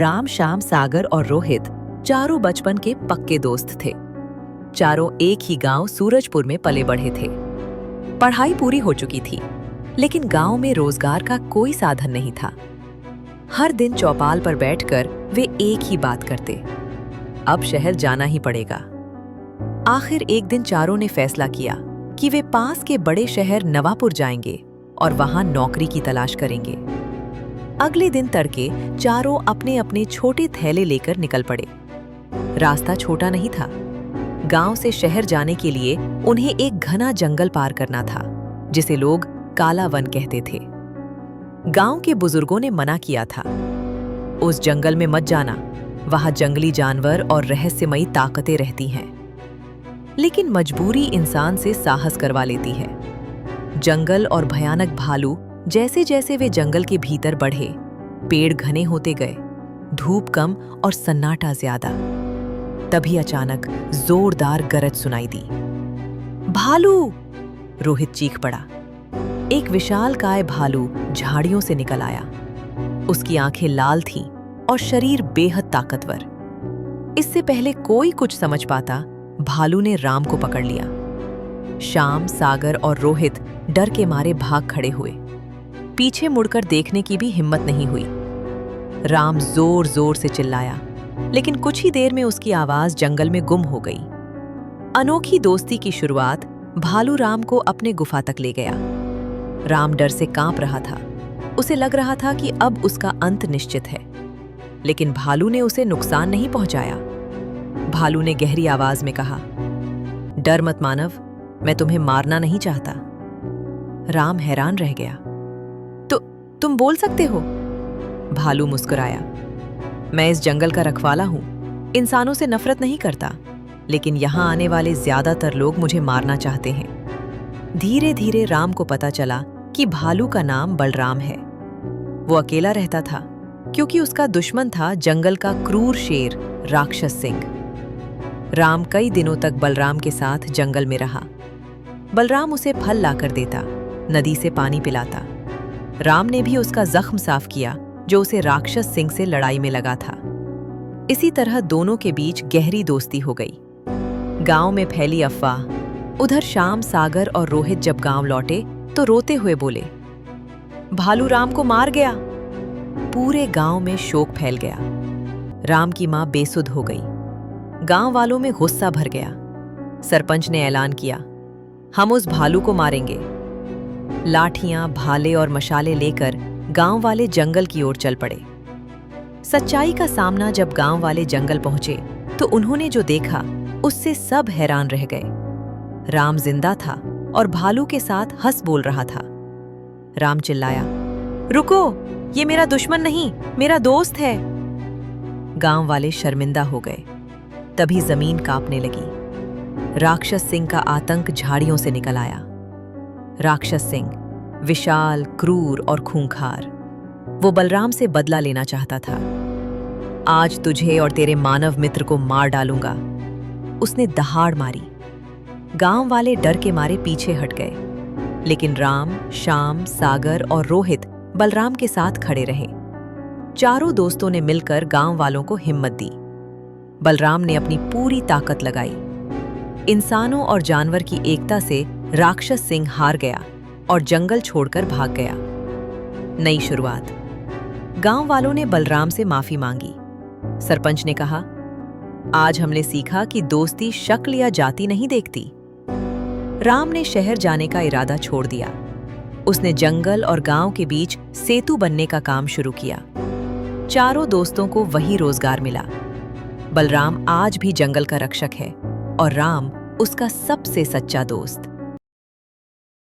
राम, श्याम, सागर और रोहित चारों बचपन के पक्के दोस्त थे। चारों एक ही गांव सूरजपुर में पले बढ़े थे। पढ़ाई पूरी हो चुकी थी, लेकिन गांव में रोजगार का कोई साधन नहीं था। हर दिन चौपाल पर बैठकर वे एक ही बात करते, अब शहर जाना ही पड़ेगा। आखिर एक दिन चारों ने फैसला किया कि वे पास के बड़े शहर नवापुर जाएंगे और वहां नौकरी की तलाश करेंगे। अगले दिन तड़के चारों अपने अपने छोटे थैले लेकर निकल पड़े। रास्ता छोटा नहीं था। गांव से शहर जाने के लिए उन्हें एक घना जंगल पार करना था, जिसे लोग काला वन कहते थे। गांव के बुजुर्गों ने मना किया था, उस जंगल में मत जाना, वहां जंगली जानवर और रहस्यमयी ताकतें रहती हैं। लेकिन मजबूरी इंसान से साहस करवा लेती है। जंगल और भयानक भालू जैसे जैसे वे जंगल के भीतर बढ़े, पेड़ घने होते गए, धूप कम और सन्नाटा ज्यादा। तभी अचानक जोरदार गरज सुनाई दी। भालू! रोहित चीख पड़ा। एक विशालकाय भालू झाड़ियों से निकल आया। उसकी आंखें लाल थीं और शरीर बेहद ताकतवर। इससे पहले कोई कुछ समझ पाता, भालू ने राम को पकड़ लिया। श्याम, सागर और रोहित डर के मारे भाग खड़े हुए। पीछे मुड़कर देखने की भी हिम्मत नहीं हुई। राम जोर जोर से चिल्लाया, लेकिन कुछ ही देर में उसकी आवाज जंगल में गुम हो गई। अनोखी दोस्ती की शुरुआत भालू राम को अपने गुफा तक ले गया। राम डर से कांप रहा था। उसे लग रहा था कि अब उसका अंत निश्चित है, लेकिन भालू ने उसे नुकसान नहीं पहुंचाया। भालू ने गहरी आवाज में कहा, डर मत मानव, मैं तुम्हें मारना नहीं चाहता। राम हैरान रह गया। तो तुम बोल सकते हो? भालू मुस्कुराया। मैं इस जंगल का रखवाला हूं, इंसानों से नफरत नहीं करता, लेकिन यहां आने वाले ज्यादातर लोग मुझे मारना चाहते हैं। धीरे धीरे राम को पता चला कि भालू का नाम बलराम है। वो अकेला रहता था, क्योंकि उसका दुश्मन था जंगल का क्रूर शेर राक्षस सिंह। राम कई दिनों तक बलराम के साथ जंगल में रहा। बलराम उसे फल लाकर देता, नदी से पानी पिलाता। राम ने भी उसका जख्म साफ किया, जो उसे राक्षस सिंह से लड़ाई में लगा था। इसी तरह दोनों के बीच गहरी दोस्ती हो गई। गांव में फैली अफवाह। उधर श्याम, सागर और रोहित जब गांव लौटे तो रोते हुए बोले, भालू राम को मार गया। पूरे गांव में शोक फैल गया। राम की मां बेसुध हो गई। गांव वालों में गुस्सा भर गया। सरपंच ने ऐलान किया, हम उस भालू को मारेंगे। लाठियां, भाले और मशाले लेकर गांव वाले जंगल की ओर चल पड़े। सच्चाई का सामना जब गांव वाले जंगल पहुंचे तो उन्होंने जो देखा, उससे सब हैरान रह गए। राम जिंदा था और भालू के साथ हंस बोल रहा था। राम चिल्लाया, रुको, ये मेरा दुश्मन नहीं, मेरा दोस्त है। गांव वाले शर्मिंदा हो गए। तभी जमीन कांपने लगी। राक्षस सिंह का आतंक झाड़ियों से निकल आया। राक्षस सिंह विशाल, क्रूर और खूंखार। वो बलराम से बदला लेना चाहता था। आज तुझे और तेरे मानव मित्र को मार डालूंगा, उसने दहाड़ मारी। गांव वाले डर के मारे पीछे हट गए, लेकिन राम, श्याम, सागर और रोहित बलराम के साथ खड़े रहे। चारों दोस्तों ने मिलकर गांव वालों को हिम्मत दी। बलराम ने अपनी पूरी ताकत लगाई। इंसानों और जानवर की एकता से राक्षस सिंह हार गया और जंगल छोड़कर भाग गया। नई शुरुआत। गांव वालों ने बलराम से माफी मांगी। सरपंच ने कहा, आज हमने सीखा कि दोस्ती शक्ल या जाति नहीं देखती। राम ने शहर जाने का इरादा छोड़ दिया। उसने जंगल और गांव के बीच सेतु बनने का काम शुरू किया। चारों दोस्तों को वही रोजगार मिला। बलराम आज भी जंगल का रक्षक है और राम उसका सबसे सच्चा दोस्त।